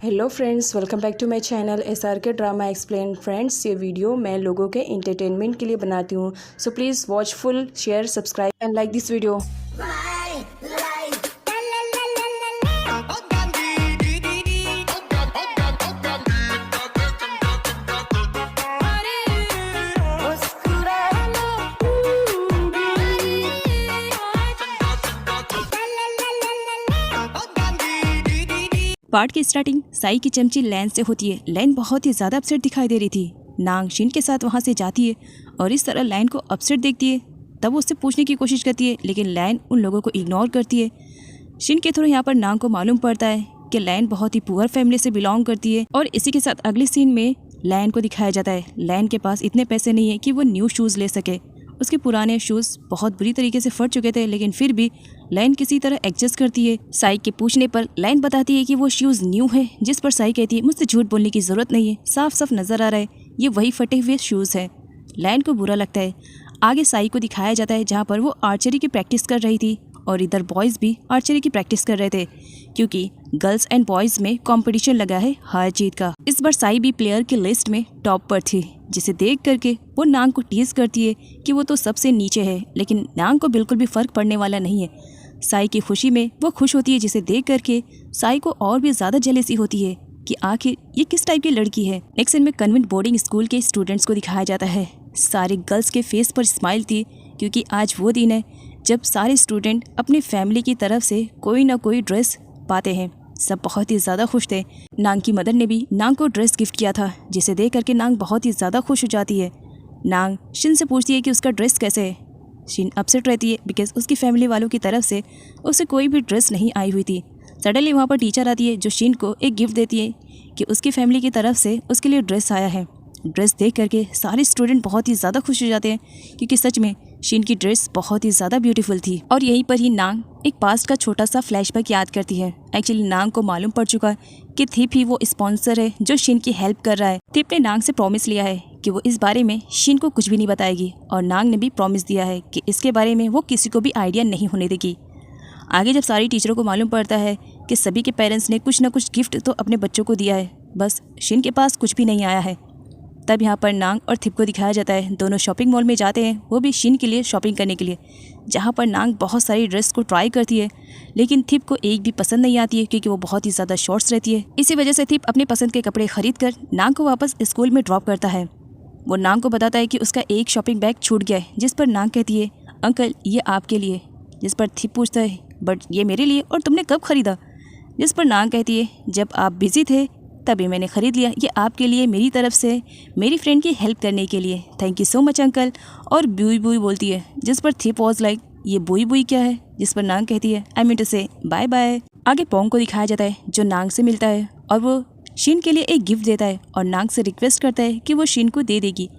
Hello friends, welcome back to my channel SRK drama explain. Friends, ये video मैं लोगों के एंटरटेनमेंट के लिए बनाती हूँ, so please watch full, share, subscribe and like this video. Part की स्टार्टिंग साई की चमची लैन से होती है। लैन बहुत ही ज़्यादा अपसेट दिखाई दे रही थी। नांग शिन के साथ वहाँ से जाती है और इस तरह लैन को अपसेट देखती है। तब वो उससे पूछने की कोशिश करती है, लेकिन लैन उन लोगों को इग्नोर करती है। शिन के थ्रू यहाँ पर नांग को मालूम पड़ता है कि लैन बहुत ही पुअर फैमिली से बिलोंग करती है। और इसी के साथ अगले सीन में लैन को दिखाया जाता है। लैन के पास इतने पैसे नहीं है कि वो न्यू शूज़ ले सके। उसके पुराने शूज़ बहुत बुरी तरीके से फट चुके थे, लेकिन फिर भी लैन किसी तरह एडजस्ट करती है। साई के पूछने पर लैन बताती है कि वो शूज़ न्यू है, जिस पर साई कहती है मुझसे झूठ बोलने की ज़रूरत नहीं है, साफ साफ नज़र आ रहा है ये वही फटे हुए शूज़ है। लैन को बुरा लगता है। आगे साई को दिखाया जाता है जहाँ पर वो आर्चरी की प्रैक्टिस कर रही थी और इधर बॉयज़ भी आर्चरी की प्रैक्टिस कर रहे थे, क्योंकि गर्ल्स एंड बॉयज़ में कंपटीशन लगा है हार जीत का। इस बार साई भी प्लेयर की लिस्ट में टॉप पर थी, जिसे देख करके वो नांग को टीज करती है कि वो तो सबसे नीचे है, लेकिन नांग को बिल्कुल भी फर्क पड़ने वाला नहीं है। साई की खुशी में वो खुश होती है, जिसे देख करके साई को और भी ज़्यादा जेलसी होती है कि आखिर ये किस टाइप की लड़की है। नेक्स्ट सीन में कन्वेंट बोर्डिंग स्कूल के स्टूडेंट्स को दिखाया जाता है। सारे गर्ल्स के फेस पर स्माइल थी, क्योंकि आज वो दिन है जब सारे स्टूडेंट अपनी फैमिली की तरफ से कोई ना कोई ड्रेस पाते हैं। सब बहुत ही ज़्यादा खुश थे। नांग की मदर ने भी नांग को ड्रेस गिफ्ट किया था, जिसे देख करके नांग बहुत ही ज़्यादा खुश हो जाती है। नांग शिन से पूछती है कि उसका ड्रेस कैसे है। शिन अपसेट रहती है बिकॉज उसकी फैमिली वालों की तरफ से उसे कोई भी ड्रेस नहीं आई हुई थी। सडनली वहाँ पर टीचर आती है जो शिन को एक गिफ्ट देती है कि उसकी फैमिली की तरफ से उसके लिए ड्रेस आया है। ड्रेस देख करके सारे स्टूडेंट बहुत ही ज़्यादा खुश हो जाते हैं, क्योंकि सच में शिन की ड्रेस बहुत ही ज़्यादा ब्यूटीफुल थी। और यहीं पर ही नांग एक पास्ट का छोटा सा फ्लैशबैक याद करती है। एक्चुअली नांग को मालूम पड़ चुका कि थिप ही वो स्पॉन्सर है जो शिन की हेल्प कर रहा है। थिप ने नांग से प्रॉमिस लिया है कि वो इस बारे में शिन को कुछ भी नहीं बताएगी, और नांग ने भी प्रॉमिस दिया है कि इसके बारे में वो किसी को भी आइडिया नहीं होने देगी। आगे जब सारी टीचरों को मालूम पड़ता है कि सभी के पेरेंट्स ने कुछ ना कुछ गिफ्ट तो अपने बच्चों को दिया है, बस शिन के पास कुछ भी नहीं आया है, तब यहाँ पर नांग और थिप को दिखाया जाता है। दोनों शॉपिंग मॉल में जाते हैं, वो भी शिन के लिए शॉपिंग करने के लिए, जहाँ पर नांग बहुत सारी ड्रेस को ट्राई करती है, लेकिन थिप को एक भी पसंद नहीं आती है, क्योंकि वो बहुत ही ज़्यादा शॉर्ट्स रहती है। इसी वजह से थिप अपने पसंद के कपड़े खरीद कर नांग को वापस स्कूल में ड्रॉप करता है। वो नांग को बताता है कि उसका एक शॉपिंग बैग छूट गया है, जिस पर नांग कहती है अंकल ये आपके लिए, जिस पर थिप पूछता है बट ये मेरे लिए, और तुमने कब ख़रीदा? जिस पर नांग कहती है जब आप बिजी थे तभी मैंने ख़रीद लिया, ये आपके लिए मेरी तरफ से मेरी फ्रेंड की हेल्प करने के लिए, thank you so much uncle. और बुई बुई बोलती है, जिस पर थिप वॉज लाइक ये बुई बुई क्या है? जिस पर नांग कहती है आई मीन टू से बाय बाय। आगे पोंग को दिखाया जाता है जो नांग से मिलता है और वो शिन के लिए एक गिफ्ट देता है और नांग से रिक्वेस्ट करता है कि वो शिन को दे देगी।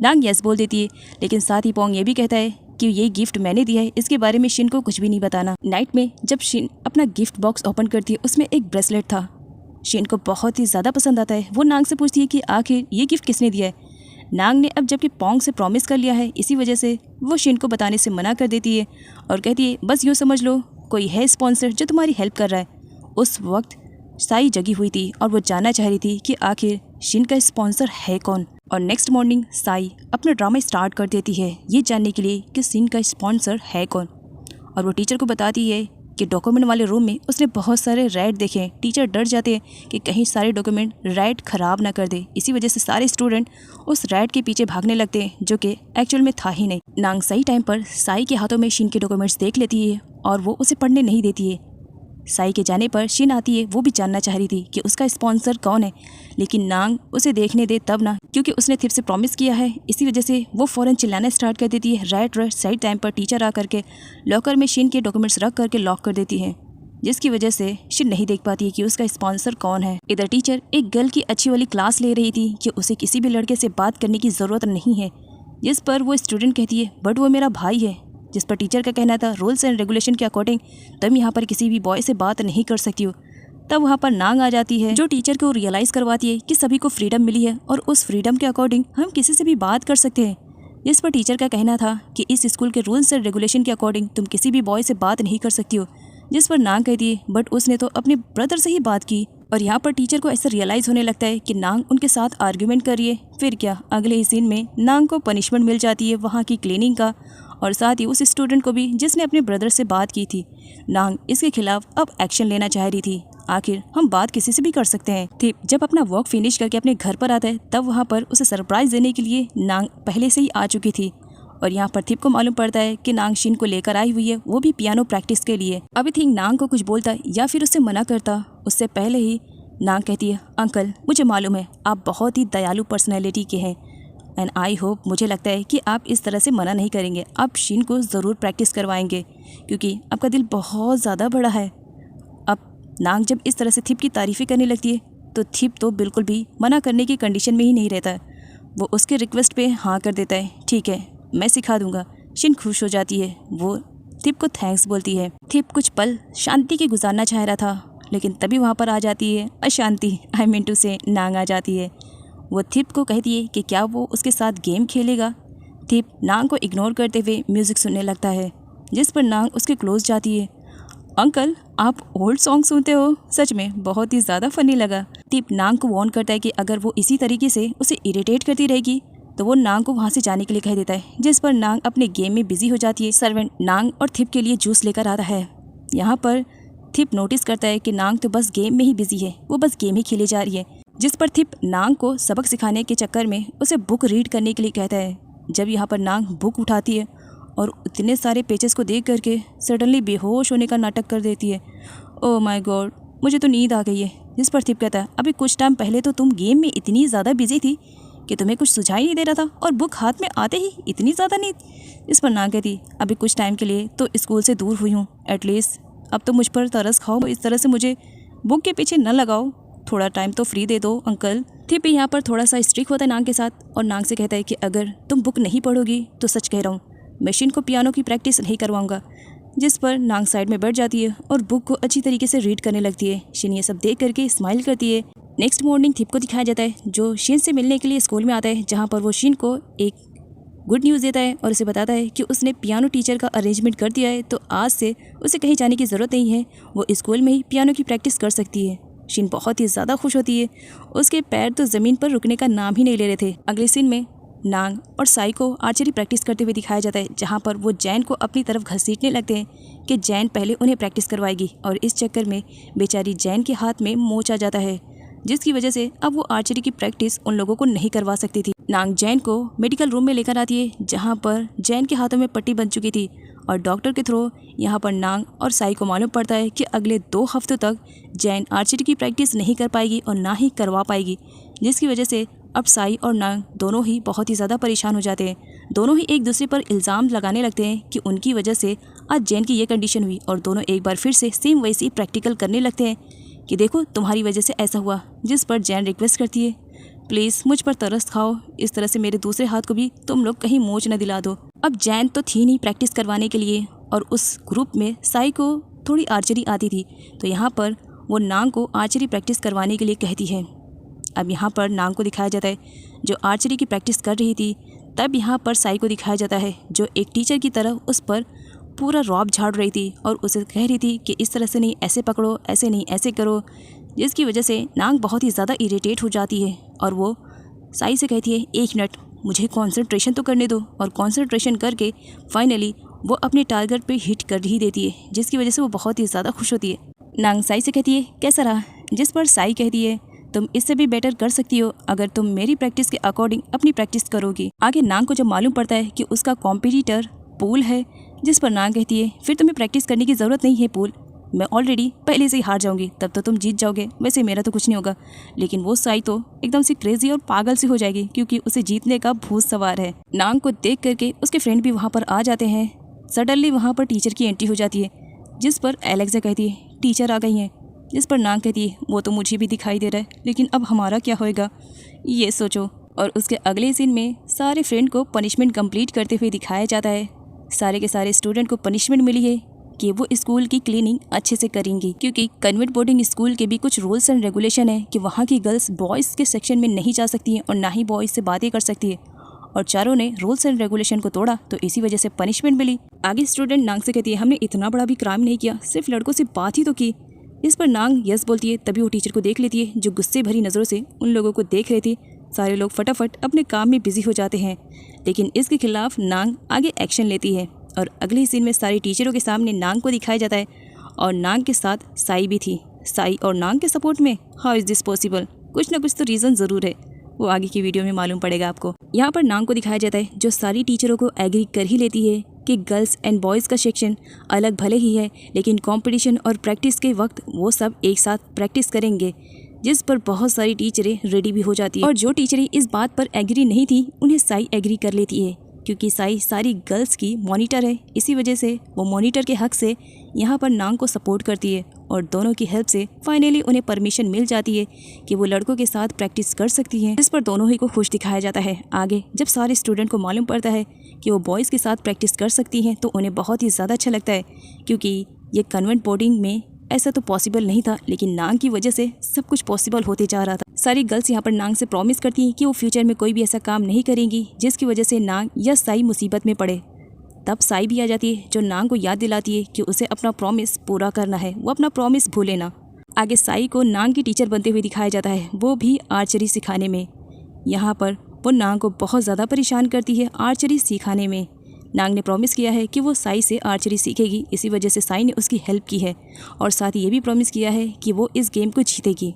नांग यस बोल देती है, लेकिन साथ ही पोंग ये भी कहता है कि ये गिफ्ट मैंने दिया है, इसके बारे में शिन को कुछ भी नहीं बताना। नाइट में जब शिन अपना गिफ्ट बॉक्स ओपन करती है, उसमें एक ब्रेसलेट था। शिन को बहुत ही ज़्यादा पसंद आता है। वो नांग से पूछती है कि आखिर ये गिफ्ट किसने दिया है। नांग ने अब जबकि पोंग से प्रॉमिस कर लिया है, इसी वजह से वो शिन को बताने से मना कर देती है और कहती है बस यूँ समझ लो कोई है स्पॉन्सर जो तुम्हारी हेल्प कर रहा है। उस वक्त साई जगी हुई थी और वो जानना चाह रही थी कि आखिर शिन का स्पॉन्सर है कौन। और नेक्स्ट मॉर्निंग साई अपना ड्रामा स्टार्ट कर देती है ये जानने के लिए कि शिन का स्पॉन्सर है कौन। और वो टीचर को बताती है कि डॉक्यूमेंट वाले रूम में उसने बहुत सारे रैट देखे हैं। टीचर डर जाते हैं कि कहीं सारे डॉक्यूमेंट रैट ख़राब ना कर दे। इसी वजह से सारे स्टूडेंट उस रैट के पीछे भागने लगते हैं, जो कि एक्चुअल में था ही नहीं। नांग सही टाइम पर साई के हाथों में शिन के डॉक्यूमेंट्स देख लेती है और वो उसे पढ़ने नहीं देती है। साई के जाने पर शिन आती है, वो भी जानना चाह रही थी कि उसका स्पॉन्सर कौन है, लेकिन नांग उसे देखने दे तब ना, क्योंकि उसने थिप से प्रॉमिस किया है। इसी वजह से वो फ़ौरन चिल्लाना स्टार्ट कर देती है। राइट सही टाइम पर टीचर आ करके लॉकर में शिन के डॉक्यूमेंट्स रख करके लॉक कर देती है, जिसकी वजह से शिन नहीं देख पाती है कि उसका स्पॉन्सर कौन है। इधर टीचर एक गर्ल की अच्छी वाली क्लास ले रही थी कि उसे किसी भी लड़के से बात करने की ज़रूरत नहीं है, जिस पर वो स्टूडेंट कहती है बट वो मेरा भाई है। जिस पर टीचर का कहना था रूल्स एंड रेगुलेशन के अकॉर्डिंग तुम यहाँ पर किसी भी बॉय से बात नहीं कर सकती हो। तब वहाँ पर नांग आ जाती है जो टीचर को रियलाइज़ करवाती है कि सभी को फ्रीडम मिली है और उस फ्रीडम के अकॉर्डिंग हम किसी से भी बात कर सकते हैं। जिस पर टीचर का कहना था कि इस स्कूल के रूल्स एंड रेगुलेशन के अकॉर्डिंग तुम किसी भी बॉय से बात नहीं कर सकती हो। जिस पर नांग कहती है बट उसने तो अपने ब्रदर से ही बात की और यहाँ पर टीचर को ऐसा रियलाइज़ होने लगता है कि नांग उनके साथ आर्ग्यूमेंट कर रही है। फिर क्या, अगले ही सीन में नांग को पनिशमेंट मिल जाती है वहाँ की क्लीनिंग का, और साथ ही उस स्टूडेंट को भी जिसने अपने ब्रदर से बात की थी। नांग इसके खिलाफ अब एक्शन लेना चाह रही थी। आखिर हम बात किसी से भी कर सकते हैं। थिप जब अपना वर्क फिनिश करके अपने घर पर आता है तब वहाँ पर उसे सरप्राइज देने के लिए नांग पहले से ही आ चुकी थी। और यहाँ पर थिप को मालूम पड़ता है कि नांग शिन को लेकर आई हुई है, वो भी पियानो प्रैक्टिस के लिए। अभी थिंक नांग को कुछ बोलता या फिर उससे मना करता, उससे पहले ही नांग कहती है, अंकल मुझे मालूम है आप बहुत ही दयालु पर्सनैलिटी के हैं, एंड आई होप, मुझे लगता है कि आप इस तरह से मना नहीं करेंगे, आप शिन को ज़रूर प्रैक्टिस करवाएंगे क्योंकि आपका दिल बहुत ज़्यादा बड़ा है। अब नांग जब इस तरह से थिप की तारीफ़ें करने लगती है तो थिप तो बिल्कुल भी मना करने की कंडीशन में ही नहीं रहता है। वो उसके रिक्वेस्ट पे हाँ कर देता है, ठीक है मैं सिखा दूंगा। शिन खुश हो जाती है, वो थिप को थैंक्स बोलती है। थिप कुछ पल शांति के गुजारना चाह रहा था, लेकिन तभी वहाँ पर आ जाती है अशांति, आई मीन टू से नांग आ जाती है। वो थिप को कहती है कि क्या वो उसके साथ गेम खेलेगा। थिप नांग को इग्नोर करते हुए म्यूज़िक सुनने लगता है, जिस पर नांग उसके क्लोज जाती है। अंकल आप ओल्ड सॉन्ग सुनते हो, सच में बहुत ही ज़्यादा फनी लगा। थिप नांग को वार्न करता है कि अगर वो इसी तरीके से उसे इरिटेट करती रहेगी तो वो नांग को वहाँ से जाने के लिए कह देता है, जिस पर नांग अपने गेम में बिजी हो जाती है। सर्वेंट नांग और थिप के लिए जूस लेकर आता है। यहाँ पर थिप नोटिस करता है कि नांग तो बस गेम में ही बिजी है, वो बस गेम ही खेले जा रही है, जिस पर थिप नांग को सबक सिखाने के चक्कर में उसे बुक रीड करने के लिए कहता है। जब यहाँ पर नांग बुक उठाती है और इतने सारे पेजेस को देख करके सडनली बेहोश होने का नाटक कर देती है। ओह माय गॉड, मुझे तो नींद आ गई है। जिस पर थिप कहता है, अभी कुछ टाइम पहले तो तुम गेम में इतनी ज़्यादा बिजी थी कि तुम्हें कुछ सुझाई नहीं दे रहा था, और बुक हाथ में आते ही इतनी ज़्यादा नींद। इस पर नांग कहती, अभी कुछ टाइम के लिए तो स्कूल से दूर हुई हूँ, एटलीस्ट अब तो मुझ पर तरस खाओ, इस तरह से मुझे बुक के पीछे न लगाओ, थोड़ा टाइम तो फ्री दे दो अंकल। थिप यहाँ पर थोड़ा सा स्ट्रिक्ट होता है नांग के साथ, और नांग से कहता है कि अगर तुम बुक नहीं पढ़ोगी तो सच कह रहा हूँ मैं शिन को पियानो की प्रैक्टिस नहीं करवाऊंगा। जिस पर नांग साइड में बैठ जाती है और बुक को अच्छी तरीके से रीड करने लगती है। शिन ये सब देख करके स्माइल करती है। नेक्स्ट मॉर्निंग थिप को दिखाया जाता है जो शिन से मिलने के लिए स्कूल में आता है, जहाँ पर वो शिन को एक गुड न्यूज़ देता है और उसे बताता है कि उसने पियानो टीचर का अरेंजमेंट कर दिया है, तो आज से उसे कहीं जाने की ज़रूरत नहीं है, वो स्कूल में ही पियानो की प्रैक्टिस कर सकती है। शिन बहुत ही ज़्यादा खुश होती है, उसके पैर तो ज़मीन पर रुकने का नाम ही नहीं ले रहे थे। अगले सीन में नांग और साई को आर्चरी प्रैक्टिस करते हुए दिखाया जाता है, जहाँ पर वो जैन को अपनी तरफ घसीटने लगते हैं कि जैन पहले उन्हें प्रैक्टिस करवाएगी, और इस चक्कर में बेचारी जैन के हाथ में मोच आ जाता है, जिसकी वजह से अब वो आर्चरी की प्रैक्टिस उन लोगों को नहीं करवा सकती थी। नांग जैन को मेडिकल रूम में लेकर आती है, जहाँ पर जैन के हाथों में पट्टी बन चुकी थी, और डॉक्टर के थ्रू यहाँ पर नांग और साई को मालूम पड़ता है कि अगले 2 हफ्तों तक जैन आर्चरी की प्रैक्टिस नहीं कर पाएगी और ना ही करवा पाएगी, जिसकी वजह से अब साई और नांग दोनों ही बहुत ही ज़्यादा परेशान हो जाते हैं। दोनों ही एक दूसरे पर इल्ज़ाम लगाने लगते हैं कि उनकी वजह से आज जैन की ये कंडीशन हुई, और दोनों एक बार फिर से सेम वैसी प्रैक्टिकल करने लगते हैं कि देखो तुम्हारी वजह से ऐसा हुआ। जिस पर जैन रिक्वेस्ट करती है, प्लीज़ मुझ पर तरस खाओ, इस तरह से मेरे दूसरे हाथ को भी तुम लोग कहीं मोच न दिला दो। अब जैन तो थी नहीं प्रैक्टिस करवाने के लिए, और उस ग्रुप में साई को थोड़ी आर्चरी आती थी, तो यहाँ पर वो नांग को आर्चरी प्रैक्टिस करवाने के लिए कहती है। अब यहाँ पर नांग को दिखाया जाता है जो आर्चरी की प्रैक्टिस कर रही थी, तब यहाँ पर साई को दिखाया जाता है जो एक टीचर की तरह उस पर पूरा रौब झाड़ रही थी और उसे कह रही थी कि इस तरह से नहीं, ऐसे पकड़ो, ऐसे नहीं, ऐसे करो, जिसकी वजह से नांग बहुत ही ज़्यादा इरिटेट हो जाती है, और वो साई से कहती है 1 मिनट मुझे कंसंट्रेशन तो करने दो, और कंसंट्रेशन करके फाइनली वो अपने टारगेट पे हिट कर ही देती है, जिसकी वजह से वो बहुत ही ज़्यादा खुश होती है। नांग साई से कहती है कैसा रहा, जिस पर साई कहती है तुम इससे भी बेटर कर सकती हो अगर तुम मेरी प्रैक्टिस के अकॉर्डिंग अपनी प्रैक्टिस करोगी। आगे नांग को जब मालूम पड़ता है कि उसका कॉम्पिटिटर पूल है, जिस पर नांग कहती है फिर तुम्हें प्रैक्टिस करने की ज़रूरत नहीं है पूल, मैं ऑलरेडी पहले से ही हार जाऊंगी, तब तो तुम जीत जाओगे, वैसे मेरा तो कुछ नहीं होगा। लेकिन वो साई तो एकदम से क्रेजी और पागल सी हो जाएगी क्योंकि उसे जीतने का भूत सवार है। नांग को देख करके उसके फ्रेंड भी वहाँ पर आ जाते हैं। सडनली वहाँ पर टीचर की एंट्री हो जाती है, जिस पर एलेक्सा कहती है टीचर आ गई हैं, जिस पर नांग कहती है वो तो मुझे भी दिखाई दे रहा है, लेकिन अब हमारा क्या होएगा ये सोचो। और उसके अगले सीन में सारे फ्रेंड को पनिशमेंट कंप्लीट करते हुए दिखाया जाता है। सारे के सारे स्टूडेंट को पनिशमेंट मिली है कि वो स्कूल की क्लीनिंग अच्छे से करेंगी, क्योंकि कन्वेंट बोर्डिंग स्कूल के भी कुछ रूल्स एंड रेगुलेशन है कि वहाँ की गर्ल्स बॉयज़ के सेक्शन में नहीं जा सकती हैं और ना ही बॉयज़ से बातें कर सकती है, और चारों ने रूल्स एंड रेगुलेशन को तोड़ा तो इसी वजह से पनिशमेंट मिली। आगे स्टूडेंट नांग से कहती है हमने इतना बड़ा भी क्राइम नहीं किया, सिर्फ लड़कों से बात ही तो की, इस पर नांग यस बोलती है। तभी वो टीचर को देख लेती है जो गुस्से भरी नज़रों से उन लोगों को देख रहे थे। सारे लोग फटाफट अपने काम में बिजी हो जाते हैं, लेकिन इसके खिलाफ नांग आगे एक्शन लेती है और अगले ही सीन में सारे टीचरों के सामने नांग को दिखाया जाता है और नांग के साथ साई भी थी। साई और नांग के सपोर्ट में हाउ इज़ दिस पॉसिबल? कुछ ना कुछ तो रीज़न ज़रूर है, वो आगे की वीडियो में मालूम पड़ेगा आपको। यहाँ पर नांग को दिखाया जाता है जो सारी टीचरों को एग्री कर ही लेती है कि गर्ल्स एंड बॉयज़ का सेक्शन अलग भले ही है, लेकिन कंपटीशन और प्रैक्टिस के वक्त वो सब एक साथ प्रैक्टिस करेंगे, जिस पर बहुत सारी टीचरें रेडी भी हो जाती है। और जो टीचरें इस बात पर एग्री नहीं थी उन्हें साई एग्री कर लेती है, क्योंकि साई सारी गर्ल्स की मॉनिटर है। इसी वजह से वो मॉनिटर के हक से यहाँ पर नांग को सपोर्ट करती है और दोनों की हेल्प से फाइनली उन्हें परमिशन मिल जाती है कि वो लड़कों के साथ प्रैक्टिस कर सकती हैं, जिस पर दोनों ही को खुश दिखाया जाता है। आगे जब सारे स्टूडेंट को मालूम पड़ता है कि वो बॉयज़ के साथ प्रैक्टिस कर सकती हैं तो उन्हें बहुत ही ज़्यादा अच्छा लगता है, क्योंकि ये कन्वेंट बोर्डिंग में ऐसा तो पॉसिबल नहीं था, लेकिन नांग की वजह से सब कुछ पॉसिबल होते जा रहा था। सारी गर्ल्स यहाँ पर नांग से प्रॉमिस करती हैं कि वो फ्यूचर में कोई भी ऐसा काम नहीं करेंगी जिसकी वजह से नांग या साई मुसीबत में पड़े। तब साई भी आ जाती है जो नांग को याद दिलाती है कि उसे अपना प्रॉमिस पूरा करना है, वो अपना प्रॉमिस भूले ना। आगे साई को नांग की टीचर बनते हुए दिखाया जाता है, वो भी आर्चरी सिखाने में। यहाँ पर वो नांग को बहुत ज़्यादा परेशान करती है आर्चरी सिखाने में। नांग ने प्रॉमिस किया है कि वो साई से आर्चरी सीखेगी, इसी वजह से साई ने उसकी हेल्प की है और साथ ही ये भी प्रॉमिस किया है कि वो इस गेम को जीतेगी।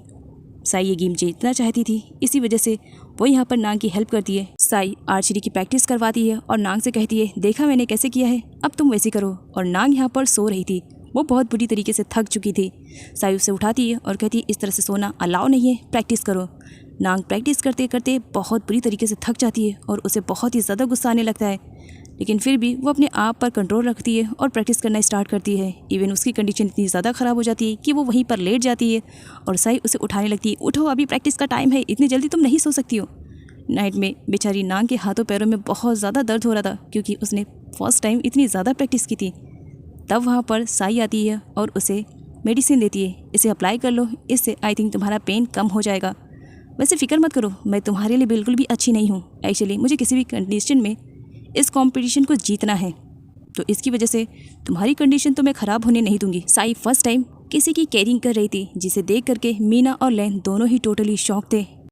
साई ये गेम जीतना चाहती थी, इसी वजह से वो यहाँ पर नांग की हेल्प करती है। साई आर्चरी की प्रैक्टिस करवाती है और नांग से कहती है, देखा मैंने कैसे किया है, अब तुम वैसे करो। और नांग यहाँ पर सो रही थी, वो बहुत बुरी तरीके से थक चुकी थी। साई उसे उठाती है और कहती है, इस तरह से सोना अलाउ नहीं है, प्रैक्टिस करो। नांग प्रैक्टिस करते करते बहुत बुरी तरीके से थक जाती है और उसे बहुत ही ज़्यादा गुस्सा आने लगता है, लेकिन फिर भी वो अपने आप पर कंट्रोल रखती है और प्रैक्टिस करना स्टार्ट करती है। इवन उसकी कंडीशन इतनी ज़्यादा ख़राब हो जाती है कि वो वहीं पर लेट जाती है और साई उसे उठाने लगती है, उठो अभी प्रैक्टिस का टाइम है, इतनी जल्दी तुम नहीं सो सकती हो। नाइट में बेचारी नांग के हाथों पैरों में बहुत ज़्यादा दर्द हो रहा था, क्योंकि उसने फर्स्ट टाइम इतनी ज़्यादा प्रैक्टिस की थी। तब वहाँ पर साई आती है और उसे मेडिसिन देती है, इसे अप्लाई कर लो, इससे आई थिंक तुम्हारा पेन कम हो जाएगा। वैसे फ़िक्र मत करो, मैं तुम्हारे लिए बिल्कुल भी अच्छी नहीं हूँ। एक्चुअली मुझे किसी भी कंडीशन में इस कंपटीशन को जीतना है, तो इसकी वजह से तुम्हारी कंडीशन तो मैं ख़राब होने नहीं दूंगी। साई फर्स्ट टाइम किसी की केयरिंग कर रही थी, जिसे देख करके मीना और लैन दोनों ही टोटली शॉक थे